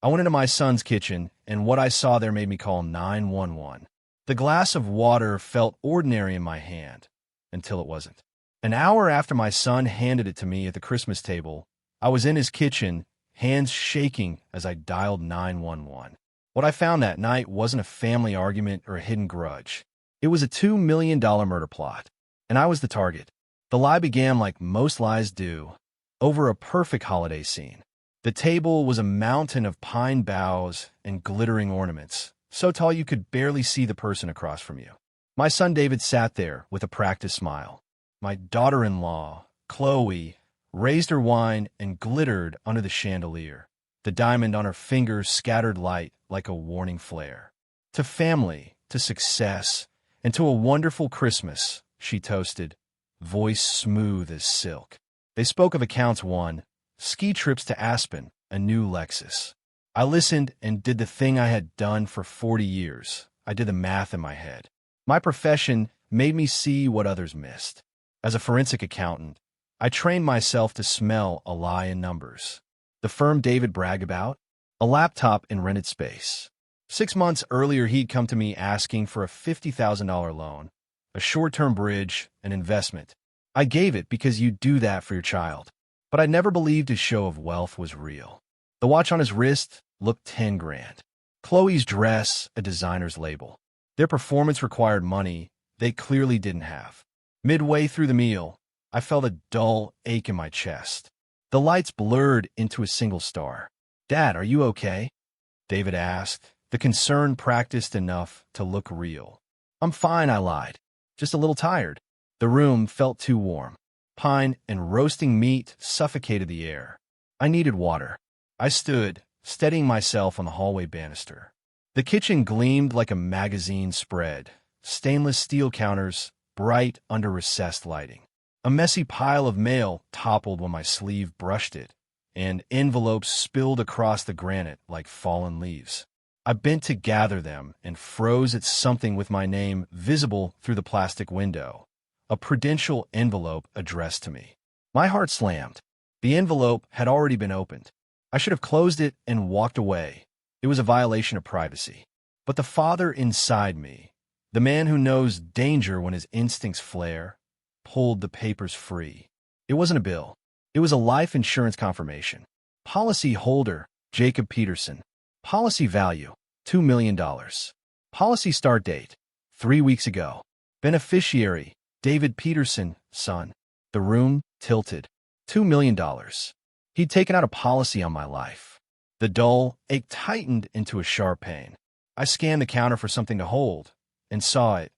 I went into my son's kitchen, and what I saw there made me call 911. The glass of water felt ordinary in my hand, until it wasn't. An hour after my son handed it to me at the Christmas table, I was in his kitchen, hands shaking as I dialed 911. What I found that night wasn't a family argument or a hidden grudge. It was a $2 million murder plot, and I was the target. The lie began like most lies do, over a perfect holiday scene. The table was a mountain of pine boughs and glittering ornaments, so tall you could barely see the person across from you. My son David sat there with a practiced smile. My daughter-in-law, Chloe, raised her wine and glittered under the chandelier. The diamond on her finger scattered light like a warning flare. To family, to success, and to a wonderful Christmas, she toasted, voice smooth as silk. They spoke of accounts won, ski trips to Aspen, a new Lexus. I listened and did the thing I had done for 40 years. I did the math in my head. My profession made me see what others missed. As a forensic accountant, I trained myself to smell a lie in numbers. The firm David bragged about? A laptop and rented space. 6 months earlier, he'd come to me asking for a $50,000 loan, a short-term bridge, an investment. I gave it because you do that for your child. But I never believed his show of wealth was real. The watch on his wrist looked 10 grand. Chloe's dress, a designer's label. Their performance required money they clearly didn't have. Midway through the meal, I felt a dull ache in my chest. The lights blurred into a single star. "Dad, are you okay?" David asked, the concern practiced enough to look real. "I'm fine," I lied. "Just a little tired." The room felt too warm. Pine and roasting meat suffocated the air. I needed water. I stood, steadying myself on the hallway banister. The kitchen gleamed like a magazine spread. Stainless steel counters, bright under recessed lighting. A messy pile of mail toppled when my sleeve brushed it, and envelopes spilled across the granite like fallen leaves. I bent to gather them and froze at something with my name visible through the plastic window. A prudential envelope addressed to me. My heart slammed. The envelope had already been opened. I should have closed it and walked away. It was a violation of privacy. But the father inside me, the man who knows danger when his instincts flare, pulled the papers free. It wasn't a bill. It was a life insurance confirmation. Policy holder, Jacob Peterson. Policy value, $2 million. Policy start date, 3 weeks ago. Beneficiary, David Peterson, son. The room tilted. $2 million. He'd taken out a policy on my life. The dull ache tightened into a sharp pain. I scanned the counter for something to hold, and saw it.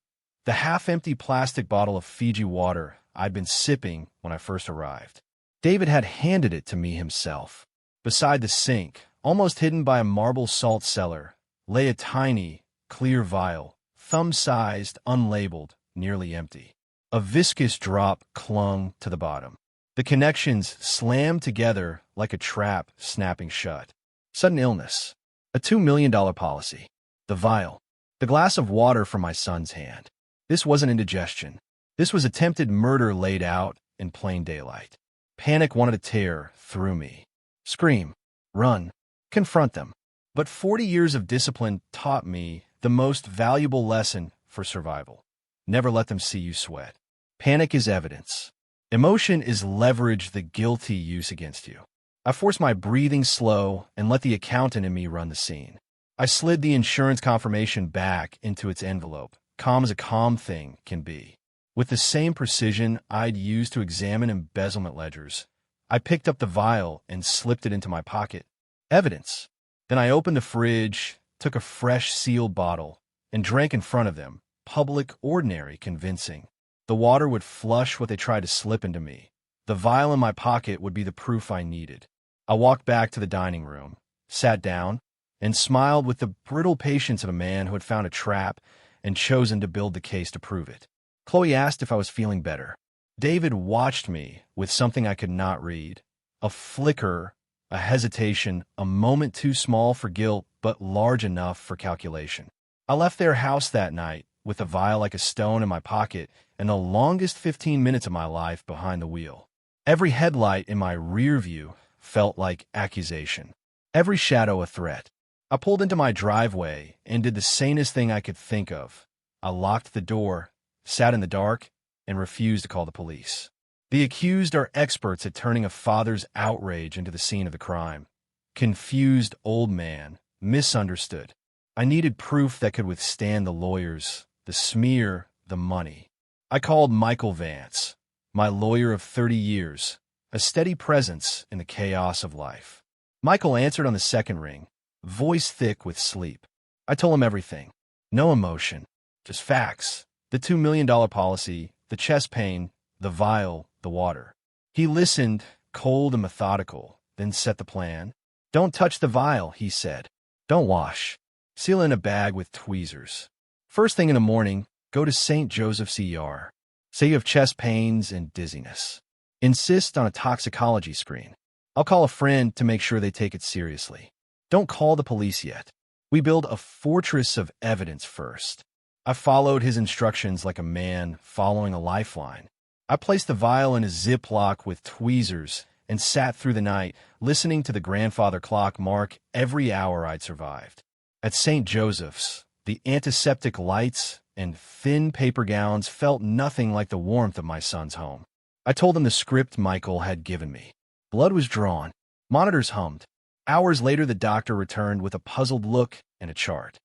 The half-empty plastic bottle of Fiji water I'd been sipping when I first arrived. David had handed it to me himself. Beside the sink, almost hidden by a marble salt cellar, lay a tiny, clear vial, thumb-sized, unlabeled, nearly empty. A viscous drop clung to the bottom. The connections slammed together like a trap snapping shut. Sudden illness. A $2 million policy. The vial. The glass of water from my son's hand. This wasn't indigestion. This was attempted murder laid out in plain daylight. Panic wanted to tear through me. Scream. Run. Confront them. But 40 years of discipline taught me the most valuable lesson for survival. Never let them see you sweat. Panic is evidence. Emotion is leverage the guilty use against you. I forced my breathing slow and let the accountant in me run the scene. I slid the insurance confirmation back into its envelope, calm as a calm thing can be. With the same precision I'd used to examine embezzlement ledgers, I picked up the vial and slipped it into my pocket. Evidence. Then I opened the fridge, took a fresh sealed bottle, and drank in front of them. Public, ordinary, convincing. The water would flush what they tried to slip into me. The vial in my pocket would be the proof I needed. I walked back to the dining room, sat down, and smiled with the brittle patience of a man who had found a trap and chosen to build the case to prove it. Chloe asked if I was feeling better. David watched me with something I could not read. A flicker, a hesitation, a moment too small for guilt but large enough for calculation. I left their house that night with a vial like a stone in my pocket and the longest 15 minutes of my life behind the wheel. Every headlight in my rear view felt like accusation. every shadow a threat. I pulled into my driveway and did the sanest thing I could think of. I locked the door, sat in the dark, and refused to call the police. The accused are experts at turning a father's outrage into the scene of the crime. Confused old man, misunderstood. I needed proof that could withstand the lawyers, the smear, the money. I called Michael Vance, my lawyer of 30 years, a steady presence in the chaos of life. Michael answered on the second ring, voice thick with sleep. I told him everything. No emotion, just facts. The $2 million policy, the chest pain, the vial, the water. He listened, cold and methodical, then set the plan. Don't touch the vial, he said. Don't wash. Seal in a bag with tweezers. First thing in the morning, go to St. Joseph's ER. Say you have chest pains and dizziness. Insist on a toxicology screen. I'll call a friend to make sure they take it seriously. Don't call the police yet. We build a fortress of evidence first. I followed his instructions like a man following a lifeline. I placed the vial in a Ziploc with tweezers and sat through the night, listening to the grandfather clock mark every hour I'd survived. At St. Joseph's, the antiseptic lights and thin paper gowns felt nothing like the warmth of my son's home. I told him the script Michael had given me. Blood was drawn. Monitors hummed. Hours later, the doctor returned with a puzzled look and a chart.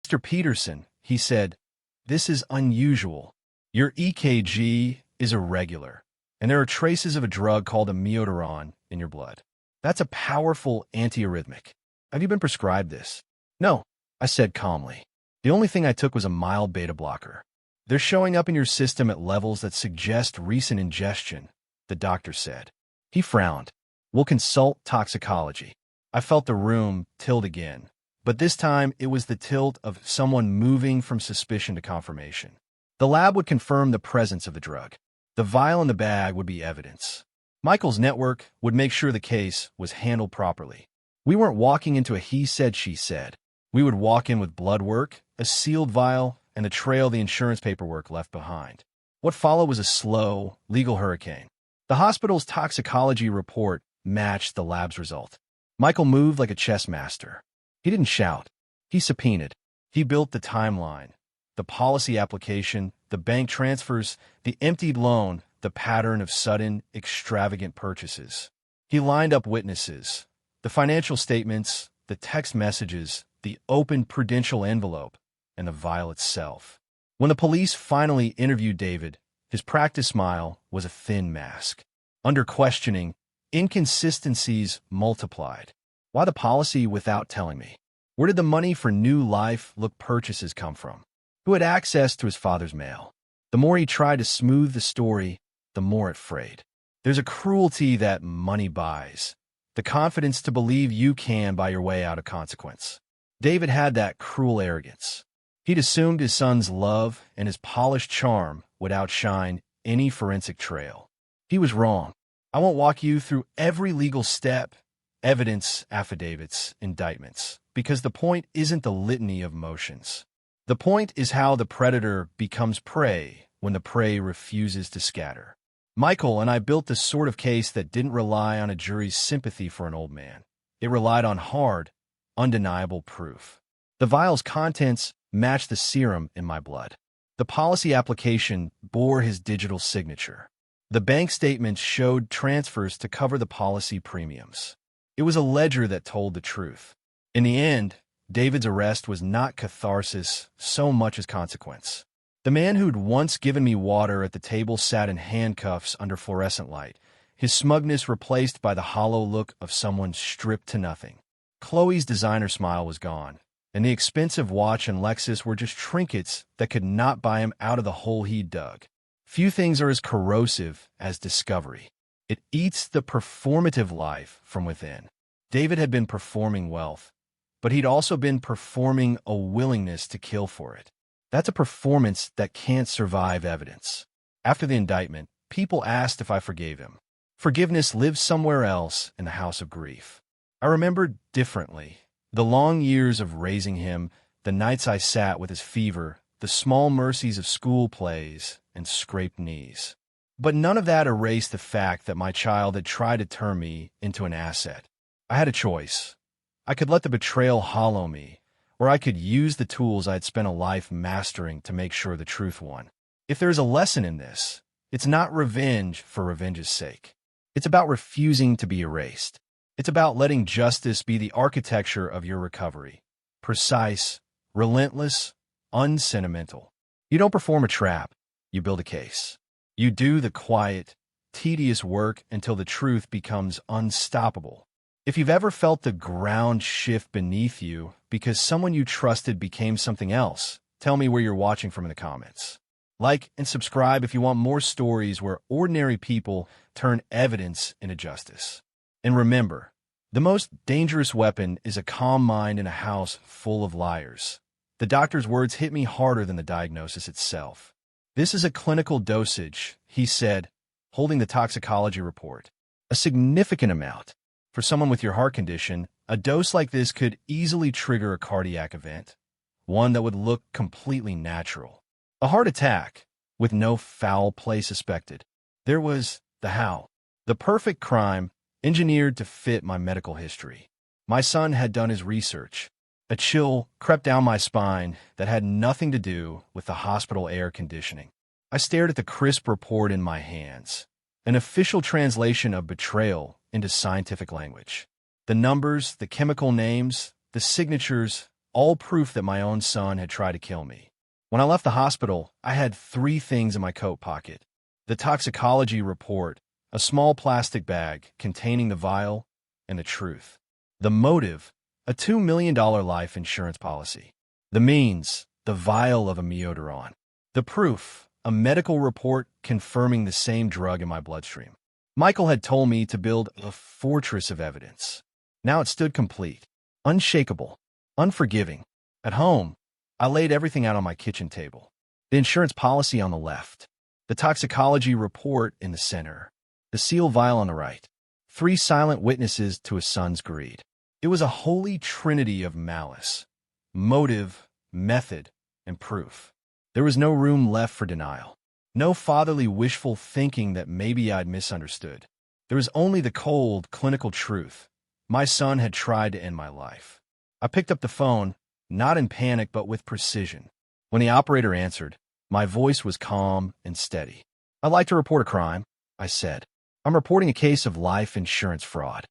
Mr. Peterson, he said, this is unusual. Your EKG is irregular, and there are traces of a drug called amiodarone in your blood. That's a powerful antiarrhythmic. Have you been prescribed this? No, I said calmly. The only thing I took was a mild beta blocker. They're showing up in your system at levels that suggest recent ingestion, the doctor said. He frowned. We'll consult toxicology. I felt the room tilt again, but this time it was the tilt of someone moving from suspicion to confirmation. The lab would confirm the presence of the drug. The vial in the bag would be evidence. Michael's network would make sure the case was handled properly. We weren't walking into a he said, she said. We would walk in with blood work, a sealed vial, and the trail the insurance paperwork left behind. What followed was a slow, legal hurricane. The hospital's toxicology report matched the lab's result. Michael moved like a chess master. He didn't shout. He subpoenaed. He built the timeline, the policy application, the bank transfers, the emptied loan, the pattern of sudden, extravagant purchases. He lined up witnesses, the financial statements, the text messages, the open prudential envelope, and the vial itself. When the police finally interviewed David, his practiced smile was a thin mask. Under questioning, inconsistencies multiplied. Why the policy without telling me? Where did the money for new life look purchases come from? Who had access to his father's mail? The more he tried to smooth the story, the more it frayed. There's a cruelty that money buys, the confidence to believe you can buy your way out of consequence. David had that cruel arrogance. He'd assumed his son's love and his polished charm would outshine any forensic trail. He was wrong. I won't walk you through every legal step, evidence, affidavits, indictments, because the point isn't the litany of motions. The point is how the predator becomes prey when the prey refuses to scatter. Michael and I built the sort of case that didn't rely on a jury's sympathy for an old man. It relied on hard, undeniable proof. The vial's contents matched the serum in my blood. The policy application bore his digital signature. The bank statements showed transfers to cover the policy premiums. It was a ledger that told the truth. In the end, David's arrest was not catharsis so much as consequence. The man who'd once given me water at the table sat in handcuffs under fluorescent light, his smugness replaced by the hollow look of someone stripped to nothing. Chloe's designer smile was gone, and the expensive watch and Lexus were just trinkets that could not buy him out of the hole he'd dug. Few things are as corrosive as discovery. It eats the performative life from within. David had been performing wealth, but he'd also been performing a willingness to kill for it. That's a performance that can't survive evidence. After the indictment, people asked if I forgave him. Forgiveness lives somewhere else in the house of grief. I remembered differently. The long years of raising him, the nights I sat with his fever, the small mercies of school plays and scraped knees. But none of that erased the fact that my child had tried to turn me into an asset. I had a choice. I could let the betrayal hollow me, or I could use the tools I had spent a life mastering to make sure the truth won. If there's a lesson in this, it's not revenge for revenge's sake. It's about refusing to be erased. It's about letting justice be the architecture of your recovery. Precise, relentless, unsentimental. You don't perform a trap, you build a case. You do the quiet, tedious work until the truth becomes unstoppable. If you've ever felt the ground shift beneath you because someone you trusted became something else, tell me where you're watching from in the comments. Like and subscribe if you want more stories where ordinary people turn evidence into justice. And remember, the most dangerous weapon is a calm mind in a house full of liars. The doctor's words hit me harder than the diagnosis itself. This is a clinical dosage, he said, holding the toxicology report. A significant amount. For someone with your heart condition, a dose like this could easily trigger a cardiac event, one that would look completely natural. A heart attack, with no foul play suspected. There was the how. The perfect crime, engineered to fit my medical history. My son had done his research. A chill crept down my spine that had nothing to do with the hospital air conditioning. I stared at the crisp report in my hands, an official translation of betrayal into scientific language. The numbers, the chemical names, the signatures, all proof that my own son had tried to kill me. When I left the hospital, I had 3 things in my coat pocket. The toxicology report, a small plastic bag containing the vial, and the truth. The motive, a $2 million life insurance policy. The means, the vial of amiodarone. The proof, a medical report confirming the same drug in my bloodstream. Michael had told me to build a fortress of evidence. Now it stood complete, unshakable, unforgiving. At home, I laid everything out on my kitchen table. The insurance policy on the left, the toxicology report in the center, the seal vial on the right. 3 silent witnesses to a son's greed. It was a holy trinity of malice, motive, method, and proof. There was no room left for denial. No fatherly wishful thinking that maybe I'd misunderstood. There was only the cold, clinical truth. My son had tried to end my life. I picked up the phone, not in panic but with precision. When the operator answered, my voice was calm and steady. "I'd like to report a crime," I said. "I'm reporting a case of life insurance fraud."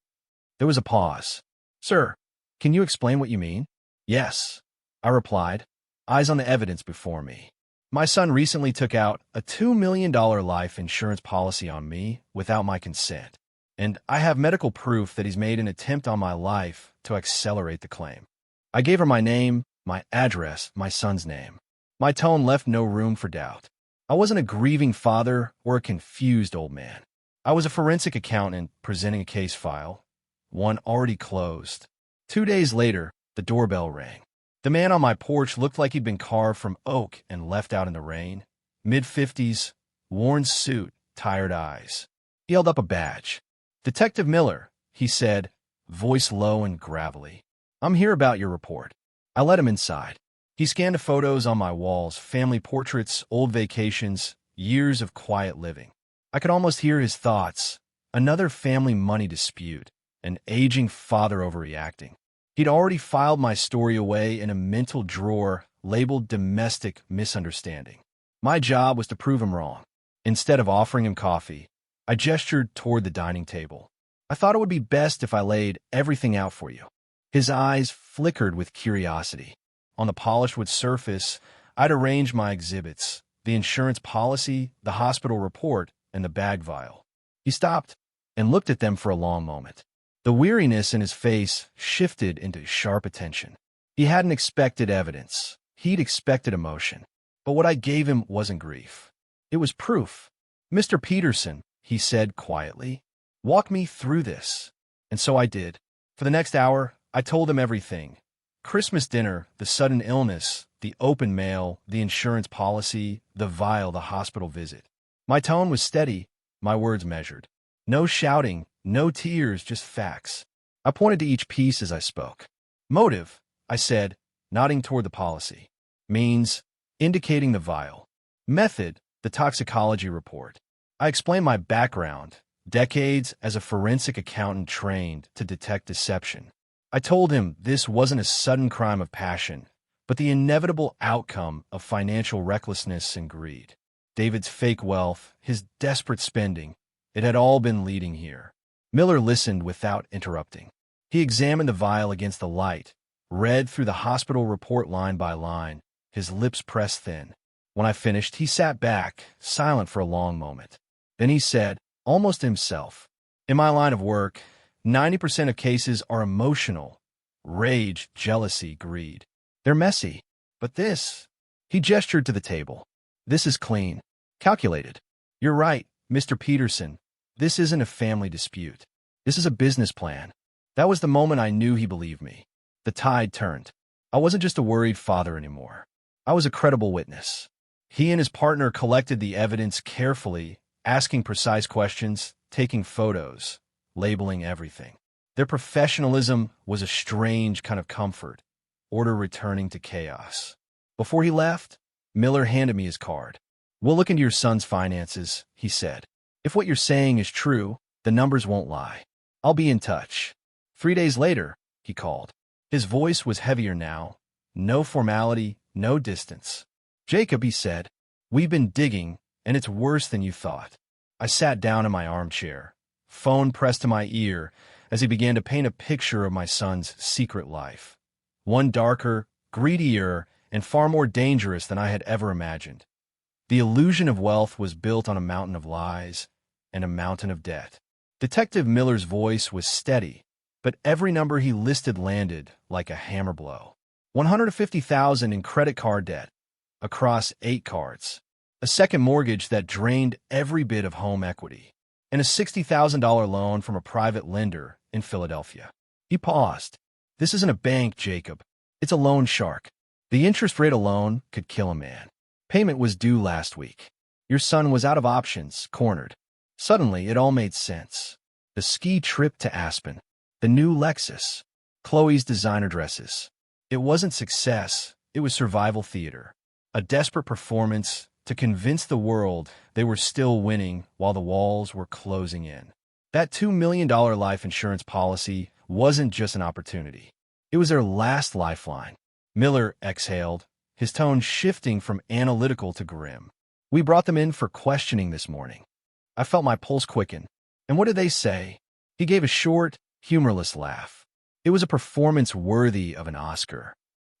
There was a pause. "Sir, can you explain what you mean?" "Yes," I replied, eyes on the evidence before me. "My son recently took out a $2 million life insurance policy on me without my consent, and I have medical proof that he's made an attempt on my life to accelerate the claim." I gave her my name, my address, my son's name. My tone left no room for doubt. I wasn't a grieving father or a confused old man. I was a forensic accountant presenting a case file, one already closed. 2 days later, the doorbell rang. The man on my porch looked like he'd been carved from oak and left out in the rain. Mid-50s, worn suit, tired eyes. He held up a badge. "Detective Miller," he said, voice low and gravelly. "I'm here about your report." I let him inside. He scanned the photos on my walls, family portraits, old vacations, years of quiet living. I could almost hear his thoughts. Another family money dispute, an aging father overreacting. He'd already filed my story away in a mental drawer labeled domestic misunderstanding. My job was to prove him wrong. Instead of offering him coffee, I gestured toward the dining table. "I thought it would be best if I laid everything out for you." His eyes flickered with curiosity. On the polished wood surface, I'd arranged my exhibits, the insurance policy, the hospital report, and the bag vial. He stopped and looked at them for a long moment. The weariness in his face shifted into sharp attention. He hadn't expected evidence. He'd expected emotion. But what I gave him wasn't grief. It was proof. "Mr. Peterson," he said quietly, "walk me through this." And so I did. For the next hour, I told him everything. Christmas dinner, the sudden illness, the open mail, the insurance policy, the vial, the hospital visit. My tone was steady, my words measured. No shouting, no tears, just facts. I pointed to each piece as I spoke. "Motive," I said, nodding toward the policy. "Means," indicating the vial. "Method," the toxicology report. I explained my background, decades as a forensic accountant trained to detect deception. I told him this wasn't a sudden crime of passion, but the inevitable outcome of financial recklessness and greed. David's fake wealth, his desperate spending, it had all been leading here. Miller listened without interrupting. He examined the vial against the light, read through the hospital report line by line, his lips pressed thin. When I finished, he sat back, silent for a long moment. Then he said, almost to himself, "In my line of work, 90% of cases are emotional. Rage, jealousy, greed. They're messy. But this," he gestured to the table, "this is clean. Calculated. You're right, Mr. Peterson. This isn't a family dispute. This is a business plan." That was the moment I knew he believed me. The tide turned. I wasn't just a worried father anymore. I was a credible witness. He and his partner collected the evidence carefully, asking precise questions, taking photos, labeling everything. Their professionalism was a strange kind of comfort, order returning to chaos. Before he left, Miller handed me his card. "We'll look into your son's finances," he said. "If what you're saying is true, the numbers won't lie. I'll be in touch." 3 days later, he called. His voice was heavier now. No formality, no distance. "Jacob," he said, "we've been digging, and it's worse than you thought." I sat down in my armchair, phone pressed to my ear, as he began to paint a picture of my son's secret life. One darker, greedier, and far more dangerous than I had ever imagined. The illusion of wealth was built on a mountain of lies and a mountain of debt. Detective Miller's voice was steady, but every number he listed landed like a hammer blow. $150,000 in credit card debt, across 8 cards. A second mortgage that drained every bit of home equity, and a $60,000 loan from a private lender in Philadelphia. He paused. "This isn't a bank, Jacob. It's a loan shark. The interest rate alone could kill a man. Payment was due last week. Your son was out of options, cornered." Suddenly, it all made sense. The ski trip to Aspen, the new Lexus, Chloe's designer dresses. It wasn't success, it was survival theater. A desperate performance to convince the world they were still winning while the walls were closing in. That $2 million life insurance policy wasn't just an opportunity. It was their last lifeline. Miller exhaled, his tone shifting from analytical to grim. "We brought them in for questioning this morning." I felt my pulse quicken. "And what did they say?" He gave a short, humorless laugh. It was a performance worthy of an Oscar.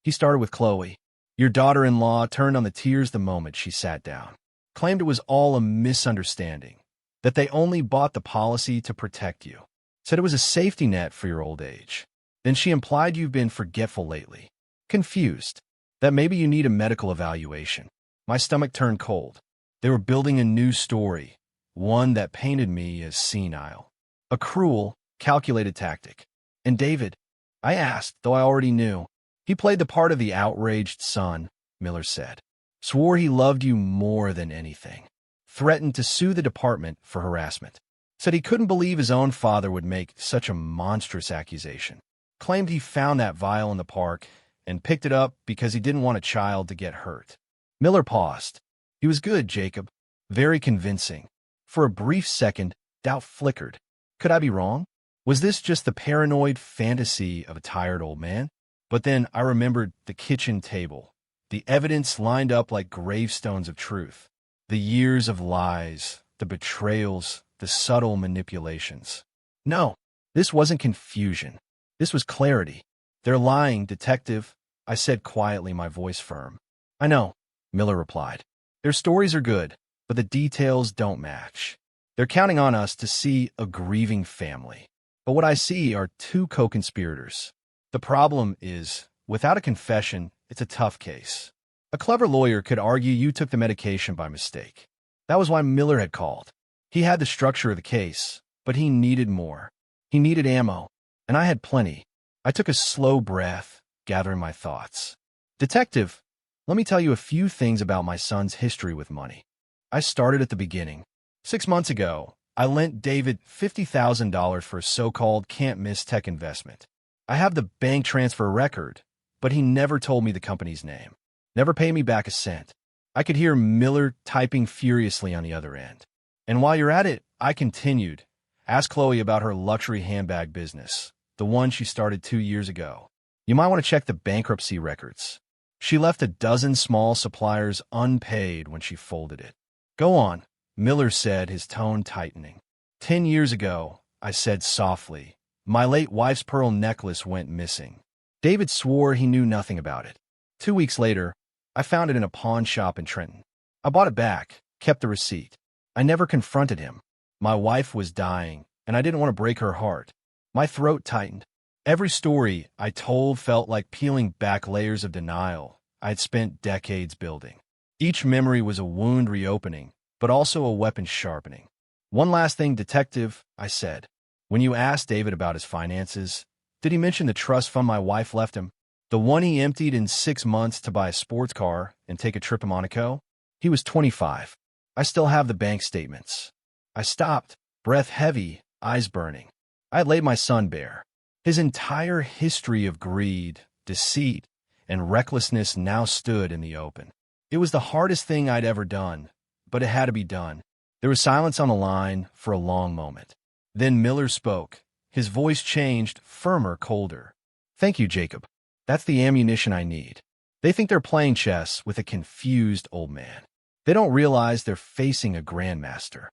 He started with Chloe. "Your daughter-in-law turned on the tears the moment she sat down. Claimed it was all a misunderstanding, that they only bought the policy to protect you. Said it was a safety net for your old age. Then she implied you've been forgetful lately. Confused. That maybe you need a medical evaluation." My stomach turned cold. They were building a new story, one that painted me as senile. A cruel, calculated tactic. "And David?" I asked, though I already knew. "He played the part of the outraged son," Miller said. "Swore he loved you more than anything. Threatened to sue the department for harassment. Said he couldn't believe his own father would make such a monstrous accusation. Claimed he found that vial in the park and picked it up because he didn't want a child to get hurt." Miller paused. "He was good, Jacob. Very convincing." For a brief second, doubt flickered. Could I be wrong? Was this just the paranoid fantasy of a tired old man? But then I remembered the kitchen table. The evidence lined up like gravestones of truth. The years of lies, the betrayals, the subtle manipulations. No, this wasn't confusion. This was clarity. "They're lying, detective," I said quietly, my voice firm. "I know," Miller replied. "Their stories are good, but the details don't match. They're counting on us to see a grieving family. But what I see are 2 co-conspirators. The problem is, without a confession, it's a tough case. A clever lawyer could argue you took the medication by mistake. That was why Miller had called. He had the structure of the case, but he needed more. He needed ammo, and I had plenty." I took a slow breath, gathering my thoughts. "Detective, let me tell you a few things about my son's history with money. I started at the beginning. 6 months ago, I lent David $50,000 for a so-called can't-miss tech investment. I have the bank transfer record, but he never told me the company's name. Never paid me back a cent. I could hear Miller typing furiously on the other end. And while you're at it, I continued. Ask Chloe about her luxury handbag business, the one she started 2 years ago. You might want to check the bankruptcy records. She left a dozen small suppliers unpaid when she folded it. Go on, Miller said, his tone tightening. 10 years ago, I said softly, my late wife's pearl necklace went missing. David swore he knew nothing about it. 2 weeks later, I found it in a pawn shop in Trenton. I bought it back, kept the receipt. I never confronted him. My wife was dying, and I didn't want to break her heart. My throat tightened. Every story I told felt like peeling back layers of denial I had spent decades building. Each memory was a wound reopening, but also a weapon sharpening. One last thing, detective, I said. When you asked David about his finances, did he mention the trust fund my wife left him? The one he emptied in 6 months to buy a sports car and take a trip to Monaco? He was 25. I still have the bank statements. I stopped, breath heavy, eyes burning. I had laid my son bare. His entire history of greed, deceit, and recklessness now stood in the open. It was the hardest thing I'd ever done, but it had to be done. There was silence on the line for a long moment. Then Miller spoke. His voice changed, firmer, colder. Thank you, Jacob. That's the ammunition I need. They think they're playing chess with a confused old man. They don't realize they're facing a grandmaster.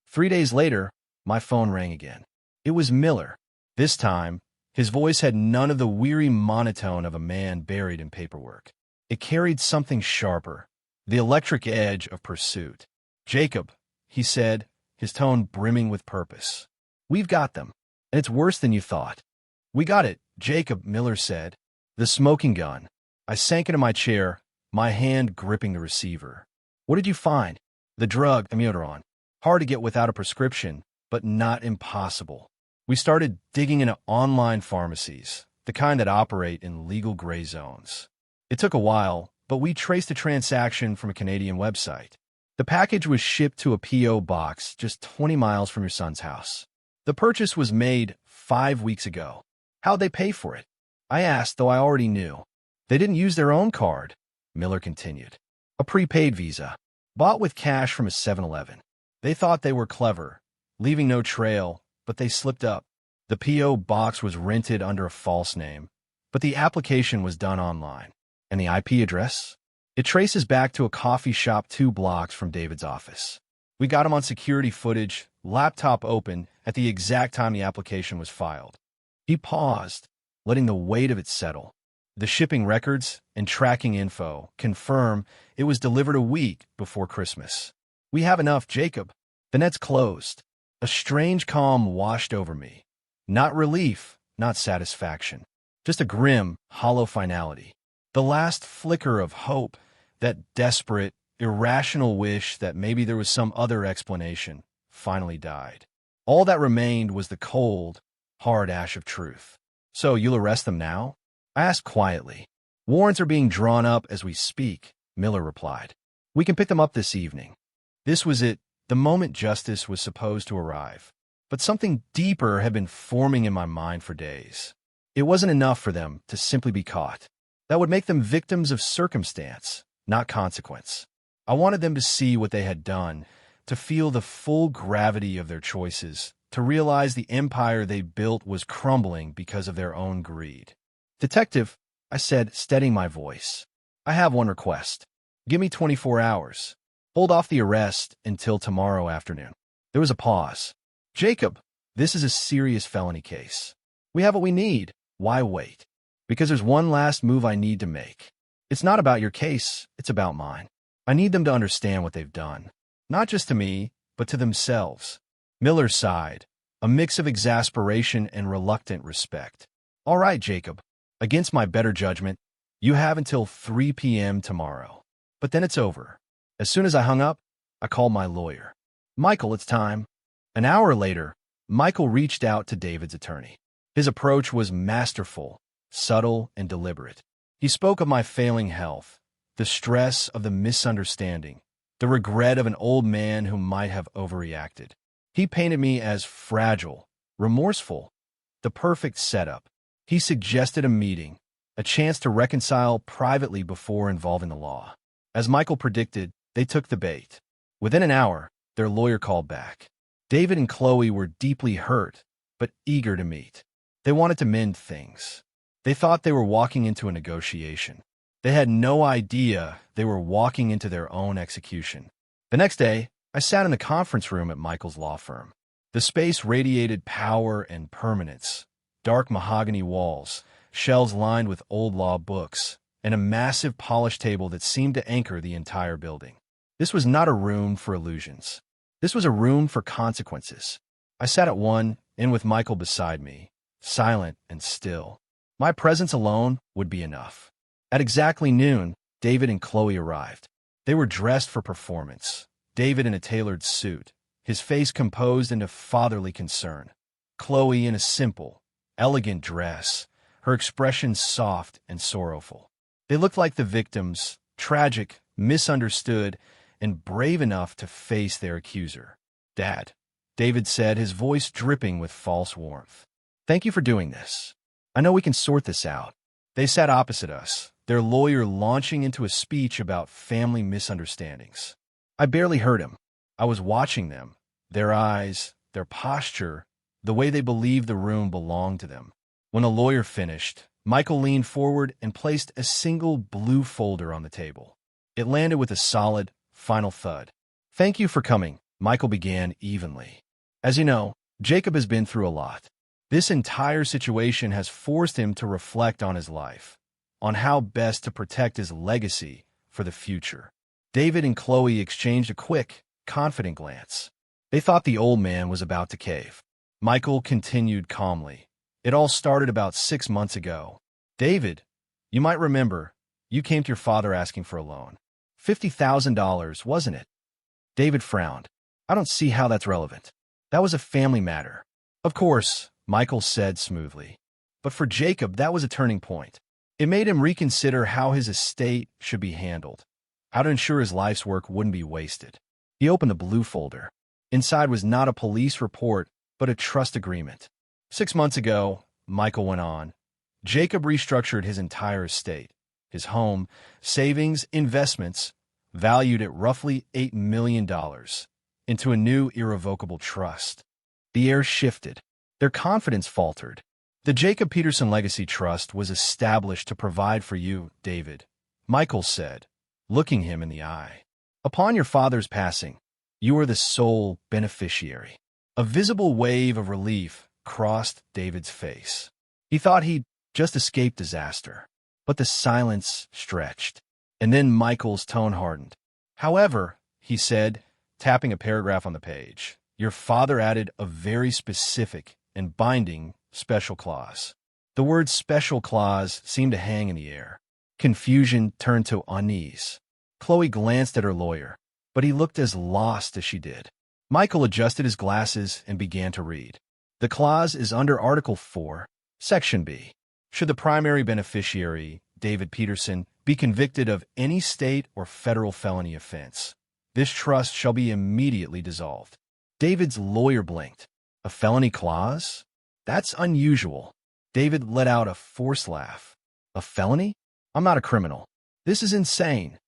3 days later, my phone rang again. It was Miller. This time, his voice had none of the weary monotone of a man buried in paperwork. It carried something sharper, the electric edge of pursuit. Jacob, he said, his tone brimming with purpose. We've got them, and it's worse than you thought. We got it, Jacob, Miller said. The smoking gun. I sank into my chair, my hand gripping the receiver. What did you find? The drug, immunoron. Hard to get without a prescription, but not impossible. We started digging into online pharmacies, the kind that operate in legal gray zones. It took a while, but we traced a transaction from a Canadian website. The package was shipped to a P.O. box just 20 miles from your son's house. The purchase was made 5 weeks ago. How'd they pay for it? I asked, though I already knew. They didn't use their own card, Miller continued. A prepaid Visa, bought with cash from a 7-Eleven. They thought they were clever, leaving no trail, but they slipped up. The P.O. box was rented under a false name, but the application was done online. And the IP address? It traces back to a coffee shop 2 blocks from David's office. We got him on security footage, laptop open, at the exact time the application was filed. He paused, letting the weight of it settle. The shipping records and tracking info confirm it was delivered a week before Christmas. We have enough, Jacob. The net's closed. A strange calm washed over me. Not relief, not satisfaction. Just a grim, hollow finality. The last flicker of hope, that desperate, irrational wish that maybe there was some other explanation, finally died. All that remained was the cold, hard ash of truth. So you'll arrest them now? I asked quietly. Warrants are being drawn up as we speak, Miller replied. We can pick them up this evening. This was it, the moment justice was supposed to arrive. But something deeper had been forming in my mind for days. It wasn't enough for them to simply be caught. That would make them victims of circumstance, not consequence. I wanted them to see what they had done, to feel the full gravity of their choices, to realize the empire they built was crumbling because of their own greed. Detective, I said, steadying my voice, I have one request. Give me 24 hours. Hold off the arrest until tomorrow afternoon. There was a pause. Jacob, this is a serious felony case. We have what we need. Why wait? Because there's one last move I need to make. It's not about your case, it's about mine. I need them to understand what they've done. Not just to me, but to themselves. Miller sighed, a mix of exasperation and reluctant respect. All right, Jacob. Against my better judgment, you have until 3 p.m. tomorrow. But then it's over. As soon as I hung up, I called my lawyer. Michael, it's time. An hour later, Michael reached out to David's attorney. His approach was masterful, subtle, and deliberate. He spoke of my failing health, the stress of the misunderstanding, the regret of an old man who might have overreacted. He painted me as fragile, remorseful, the perfect setup. He suggested a meeting, a chance to reconcile privately before involving the law. As Michael predicted, they took the bait. Within an hour, their lawyer called back. David and Chloe were deeply hurt, but eager to meet. They wanted to mend things. They thought they were walking into a negotiation. They had no idea they were walking into their own execution. The next day, I sat in the conference room at Michael's law firm. The space radiated power and permanence. Dark mahogany walls, shelves lined with old law books, and a massive polished table that seemed to anchor the entire building. This was not a room for illusions. This was a room for consequences. I sat at one, and with Michael beside me, silent and still. My presence alone would be enough. At exactly noon, David and Chloe arrived. They were dressed for performance. David in a tailored suit, his face composed into fatherly concern. Chloe in a simple, elegant dress, her expression soft and sorrowful. They looked like the victims, tragic, misunderstood, and brave enough to face their accuser. "Dad," David said, his voice dripping with false warmth. "Thank you for doing this. I know we can sort this out." They sat opposite us, their lawyer launching into a speech about family misunderstandings. I barely heard him. I was watching them, their eyes, their posture, the way they believed the room belonged to them. When the lawyer finished, Michael leaned forward and placed a single blue folder on the table. It landed with a solid, final thud. "Thank you for coming," Michael began evenly. "As you know, Jacob has been through a lot. This entire situation has forced him to reflect on his life, on how best to protect his legacy for the future." David and Chloe exchanged a quick, confident glance. They thought the old man was about to cave. Michael continued calmly. "It all started about 6 months ago. David, you might remember, you came to your father asking for a loan. $50,000, wasn't it?" David frowned. "I don't see how that's relevant. That was a family matter." "Of course," Michael said smoothly. "But for Jacob, that was a turning point. It made him reconsider how his estate should be handled, how to ensure his life's work wouldn't be wasted." He opened the blue folder. Inside was not a police report, but a trust agreement. 6 months ago, Michael went on, Jacob restructured his entire estate, his home, savings, investments, valued at roughly $8 million, into a new irrevocable trust. The air shifted. Their confidence faltered. "The Jacob Peterson Legacy Trust was established to provide for you, David," Michael said, looking him in the eye. "Upon your father's passing, you are the sole beneficiary." A visible wave of relief crossed David's face. He thought he'd just escaped disaster. But the silence stretched, and then Michael's tone hardened. "However," he said, tapping a paragraph on the page, "your father added a very specific and binding special clause." The word special clause seemed to hang in the air. Confusion turned to unease. Chloe glanced at her lawyer, but he looked as lost as she did. Michael adjusted his glasses and began to read. "The clause is under Article 4, Section B. Should the primary beneficiary, David Peterson, be convicted of any state or federal felony offense, this trust shall be immediately dissolved." David's lawyer blinked. "A felony clause? That's unusual." David let out a forced laugh. "A felony? I'm not a criminal. This is insane."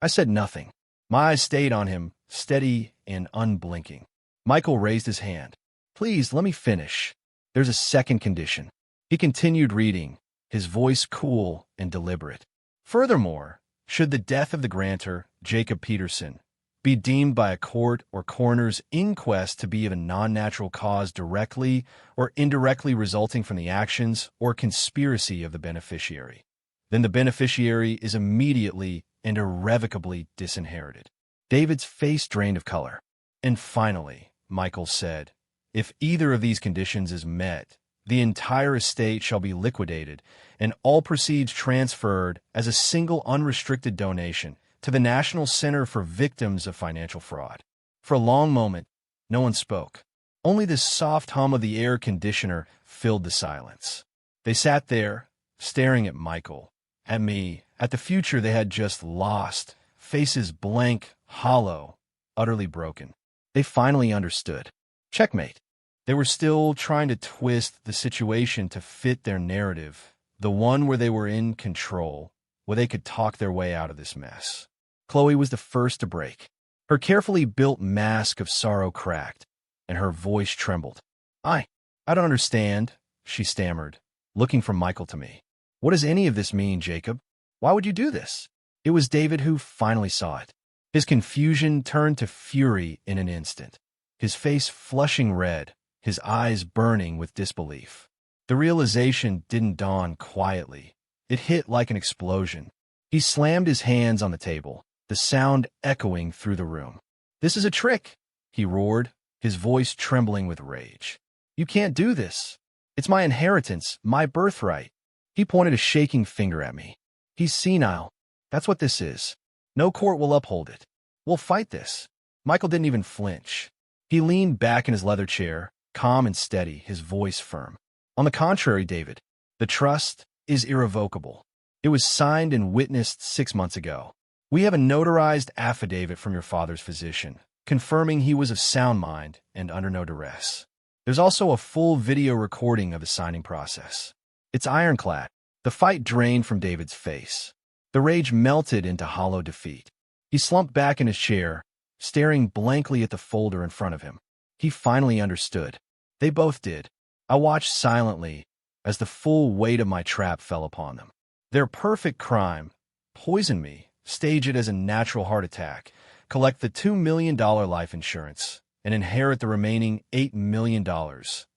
I said nothing. My eyes stayed on him, steady and unblinking. Michael raised his hand. "Please, let me finish. There's a second condition." He continued reading, his voice cool and deliberate. "Furthermore, should the death of the grantor, Jacob Peterson, be deemed by a court or coroner's inquest to be of a non-natural cause directly or indirectly resulting from the actions or conspiracy of the beneficiary, then the beneficiary is immediately and irrevocably disinherited." David's face drained of color. "And finally," Michael said, "if either of these conditions is met, the entire estate shall be liquidated and all proceeds transferred as a single unrestricted donation to the National Center for Victims of Financial Fraud." For a long moment, no one spoke. Only the soft hum of the air conditioner filled the silence. They sat there, staring at Michael, at me, at the future they had just lost, faces blank, hollow, utterly broken. They finally understood. Checkmate. They were still trying to twist the situation to fit their narrative, the one where they were in control, where they could talk their way out of this mess. Chloe was the first to break. Her carefully built mask of sorrow cracked, and her voice trembled. I don't understand, she stammered, looking from Michael to me. What does any of this mean, Jacob? Why would you do this? It was David who finally saw it. His confusion turned to fury in an instant, his face flushing red, his eyes burning with disbelief. The realization didn't dawn quietly. It hit like an explosion. He slammed his hands on the table, the sound echoing through the room. "This is a trick," he roared, his voice trembling with rage. "You can't do this. It's my inheritance, my birthright." He pointed a shaking finger at me. "He's senile. That's what this is. No court will uphold it. We'll fight this." Michael didn't even flinch. He leaned back in his leather chair, calm and steady, his voice firm. "On the contrary, David, the trust is irrevocable. It was signed and witnessed 6 months ago. We have a notarized affidavit from your father's physician, confirming he was of sound mind and under no duress. There's also a full video recording of the signing process. It's ironclad." The fight drained from David's face. The rage melted into hollow defeat. He slumped back in his chair, staring blankly at the folder in front of him. He finally understood. They both did. I watched silently as the full weight of my trap fell upon them. Their perfect crime: poison me, stage it as a natural heart attack, collect the $2 million life insurance, and inherit the remaining $8 million,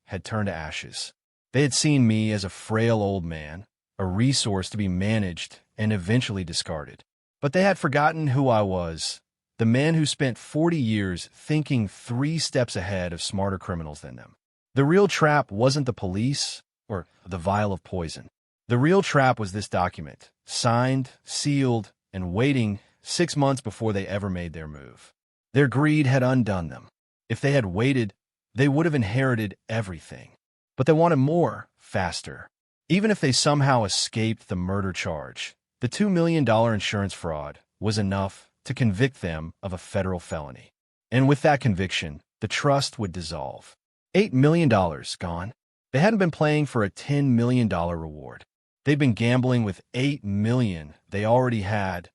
had turned to ashes. They had seen me as a frail old man, a resource to be managed and eventually discarded. But they had forgotten who I was, the man who spent 40 years thinking 3 steps ahead of smarter criminals than them. The real trap wasn't the police or the vial of poison. The real trap was this document, signed, sealed, and waiting 6 months before they ever made their move. Their greed had undone them. If they had waited, they would have inherited everything. But they wanted more, faster. Even if they somehow escaped the murder charge, the $2 million insurance fraud was enough to convict them of a federal felony. And with that conviction, the trust would dissolve. $8 million gone. They hadn't been playing for a $10 million reward. They'd been gambling with $8 million they already had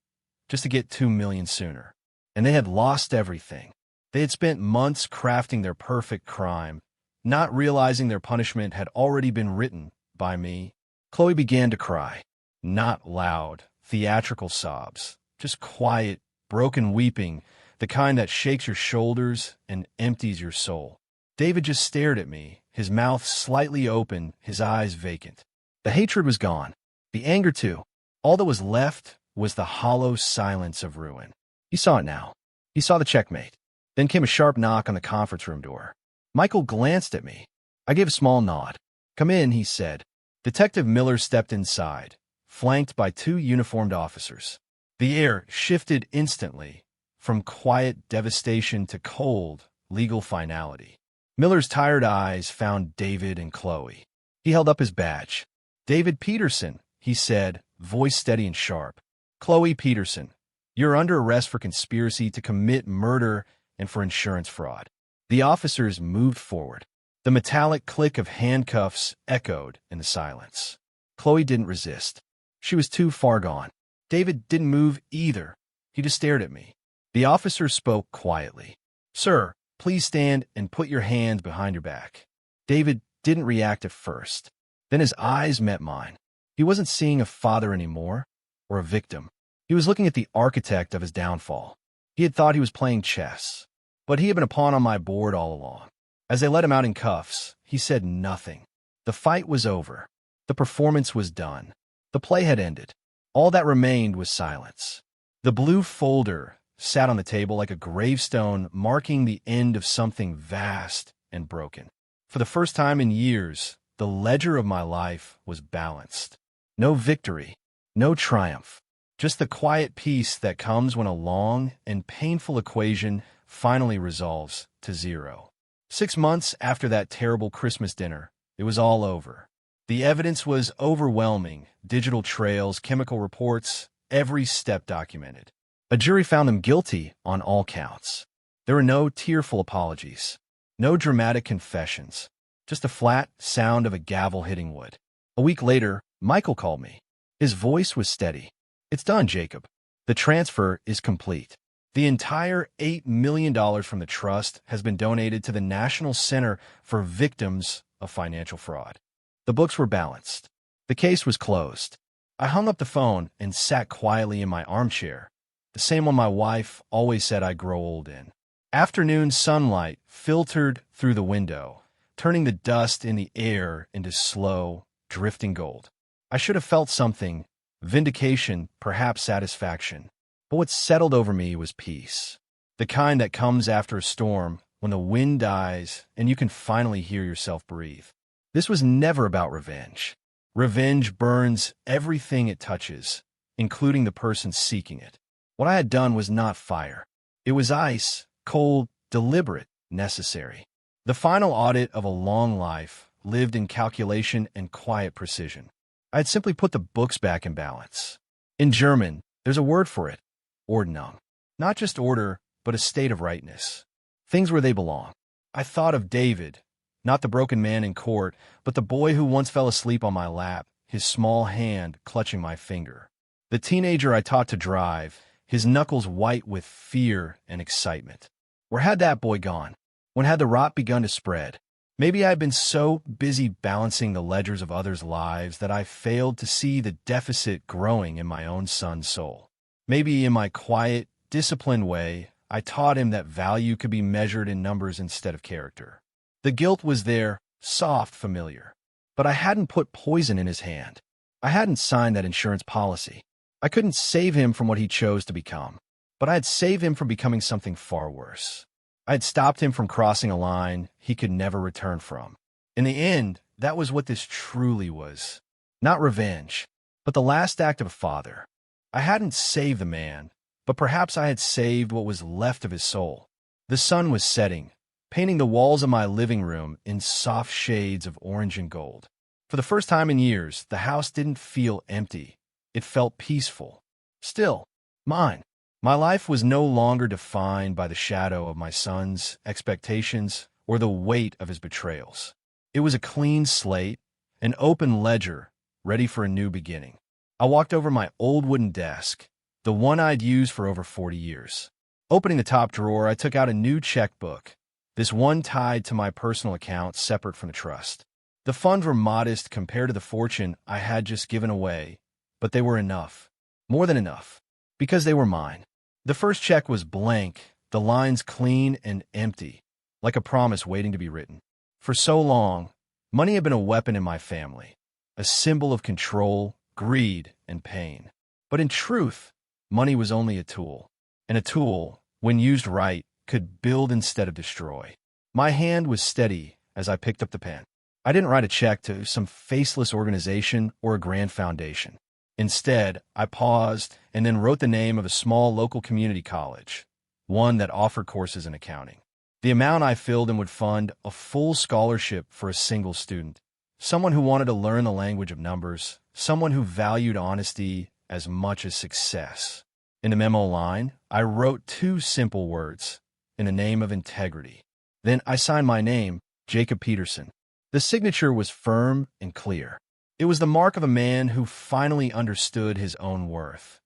just to get $2 million sooner. And they had lost everything. They had spent months crafting their perfect crime, not realizing their punishment had already been written by me. Chloe began to cry. Not loud, theatrical sobs, just quiet, broken weeping, the kind that shakes your shoulders and empties your soul. David just stared at me, his mouth slightly open, his eyes vacant. The hatred was gone. The anger, too. All that was left was the hollow silence of ruin. He saw it now. He saw the checkmate. Then came a sharp knock on the conference room door. Michael glanced at me. I gave a small nod. "Come in," he said. Detective Miller stepped inside, flanked by 2 uniformed officers. The air shifted instantly, from quiet devastation to cold, legal finality. Miller's tired eyes found David and Chloe. He held up his badge. "David Peterson," he said, voice steady and sharp. "Chloe Peterson, you're under arrest for conspiracy to commit murder and for insurance fraud." The officers moved forward. The metallic click of handcuffs echoed in the silence. Chloe didn't resist. She was too far gone. David didn't move either. He just stared at me. The officer spoke quietly. "Sir, please stand and put your hands behind your back." David didn't react at first. Then his eyes met mine. He wasn't seeing a father anymore, or a victim. He was looking at the architect of his downfall. He had thought he was playing chess, but he had been a pawn on my board all along. As they let him out in cuffs, he said nothing. The fight was over. The performance was done. The play had ended. All that remained was silence. The blue folder sat on the table like a gravestone marking the end of something vast and broken. For the first time in years, the ledger of my life was balanced. No victory, no triumph, just the quiet peace that comes when a long and painful equation finally resolves to 0. 6 months after that terrible Christmas dinner, it was all over. The evidence was overwhelming: digital trails, chemical reports, every step documented. A jury found them guilty on all counts. There were no tearful apologies, no dramatic confessions, just the flat sound of a gavel hitting wood. A week later, Michael called me. His voice was steady. "It's done, Jacob. The transfer is complete." The entire $8 million from the trust has been donated to the National Center for Victims of Financial Fraud. The books were balanced. The case was closed. I hung up the phone and sat quietly in my armchair, the same one my wife always said I grow old in. Afternoon sunlight filtered through the window, turning the dust in the air into slow, drifting gold. I should have felt something, vindication, perhaps satisfaction. But what settled over me was peace. The kind that comes after a storm, when the wind dies and you can finally hear yourself breathe. This was never about revenge. Revenge burns everything it touches, including the person seeking it. What I had done was not fire. It was ice, cold, deliberate, necessary. The final audit of a long life lived in calculation and quiet precision. I had simply put the books back in balance. In German, there's a word for it, Ordnung. Not just order, but a state of rightness. Things where they belong. I thought of David, not the broken man in court, but the boy who once fell asleep on my lap, his small hand clutching my finger. The teenager I taught to drive, his knuckles white with fear and excitement. Where had that boy gone? When had the rot begun to spread? Maybe I had been so busy balancing the ledgers of others' lives that I failed to see the deficit growing in my own son's soul. Maybe in my quiet, disciplined way, I taught him that value could be measured in numbers instead of character. The guilt was there, soft, familiar. But I hadn't put poison in his hand. I hadn't signed that insurance policy. I couldn't save him from what he chose to become. But I had saved him from becoming something far worse. I had stopped him from crossing a line he could never return from. In the end, that was what this truly was. Not revenge, but the last act of a father. I hadn't saved the man, but perhaps I had saved what was left of his soul. The sun was setting, painting the walls of my living room in soft shades of orange and gold. For the first time in years, the house didn't feel empty. It felt peaceful. Still, mine. My life was no longer defined by the shadow of my son's expectations or the weight of his betrayals. It was a clean slate, an open ledger, ready for a new beginning. I walked over my old wooden desk, the one I'd used for over 40 years. Opening the top drawer, I took out a new checkbook, this one tied to my personal account separate from the trust. The funds were modest compared to the fortune I had just given away, but they were enough, more than enough, because they were mine. The first check was blank, the lines clean and empty, like a promise waiting to be written. For so long, money had been a weapon in my family, a symbol of control, greed, and pain. But in truth, money was only a tool, and a tool, when used right, could build instead of destroy. My hand was steady as I picked up the pen. I didn't write a check to some faceless organization or a grand foundation. Instead, I paused and then wrote the name of a small local community college, one that offered courses in accounting. The amount I filled in would fund a full scholarship for a single student, someone who wanted to learn the language of numbers, someone who valued honesty as much as success. In the memo line, I wrote 2 simple words, in the name of integrity. Then I signed my name, Jacob Peterson. The signature was firm and clear. It was the mark of a man who finally understood his own worth,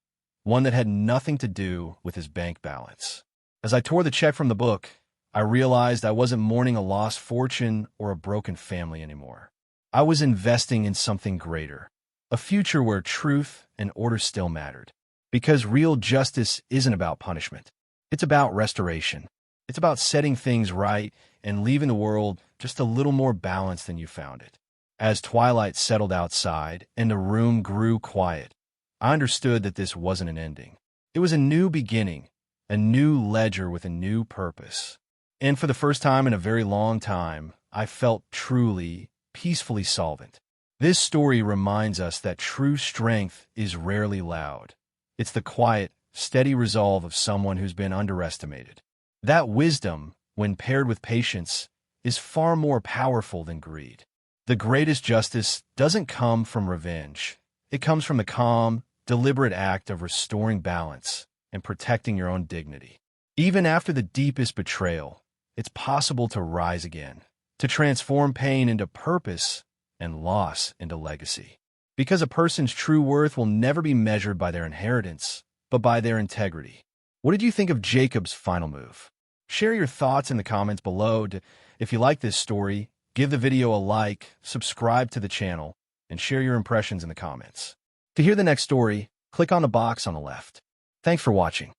one that had nothing to do with his bank balance. As I tore the check from the book, I realized I wasn't mourning a lost fortune or a broken family anymore. I was investing in something greater, a future where truth and order still mattered. Because real justice isn't about punishment. It's about restoration. It's about setting things right and leaving the world just a little more balanced than you found it. As twilight settled outside and the room grew quiet, I understood that this wasn't an ending. It was a new beginning, a new ledger with a new purpose. And for the first time in a very long time, I felt truly, peacefully solvent. This story reminds us that true strength is rarely loud. It's the quiet, steady resolve of someone who's been underestimated. That wisdom, when paired with patience, is far more powerful than greed. The greatest justice doesn't come from revenge. It comes from the calm, deliberate act of restoring balance and protecting your own dignity. Even after the deepest betrayal, it's possible to rise again, to transform pain into purpose and loss into legacy. Because a person's true worth will never be measured by their inheritance, but by their integrity. What did you think of Jacob's final move? Share your thoughts in the comments below. If you like this story, give the video a like, subscribe to the channel, and share your impressions in the comments. To hear the next story, click on the box on the left. Thanks for watching.